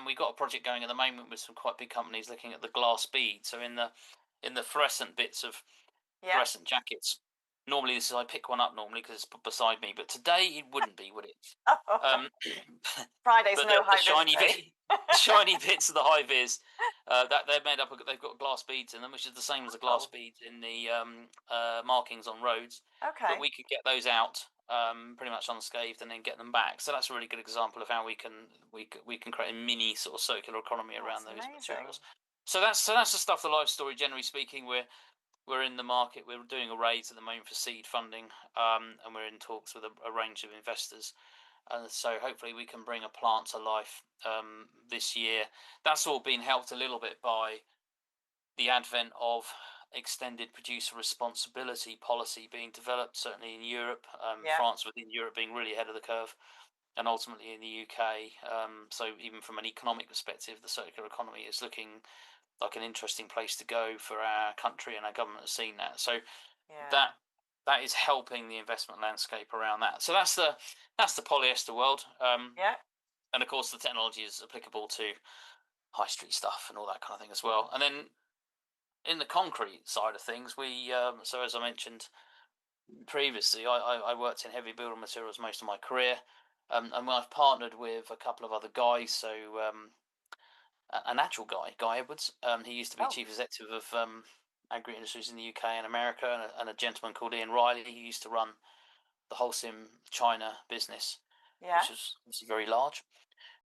we've got a project going at the moment with some quite big companies looking at the glass bead. So in the fluorescent bits of Yeah. fluorescent jackets. Normally, this is I pick one up normally because it's beside me, but today it wouldn't be, would it? Um, Friday's but no the high-vis shiny day. the shiny bits of the high-vis that they're made up of, they've got glass beads in them, which is the same as the glass Oh, beads in the markings on roads. But okay. we could get those out pretty much unscathed and then get them back. So that's a really good example of how we can create a mini sort of circular economy around That's those amazing. materials. So that's the stuff. The life story, generally speaking, we're in the market. We're doing a raise at the moment for seed funding, and we're in talks with a range of investors. And so hopefully we can bring a plant to life this year. That's all been helped a little bit by the advent of extended producer responsibility policy being developed, certainly in Europe, Yeah. France within Europe being really ahead of the curve, and ultimately in the UK. So even from an economic perspective, the circular economy is looking like an interesting place to go for our country, and our government has seen that. So Yeah. that that is helping the investment landscape around that. So that's the polyester world, Yeah. and of course the technology is applicable to high street stuff and all that kind of thing as well. And then in the concrete side of things, we so as I mentioned previously, I worked in heavy building materials most of my career, and I've partnered with a couple of other guys. So an actual guy, Guy Edwards. He used to be Oh, chief executive of agri industries in the UK and America, and a gentleman called Ian Riley. He used to run the Holcim China business, yeah. which was obviously very large.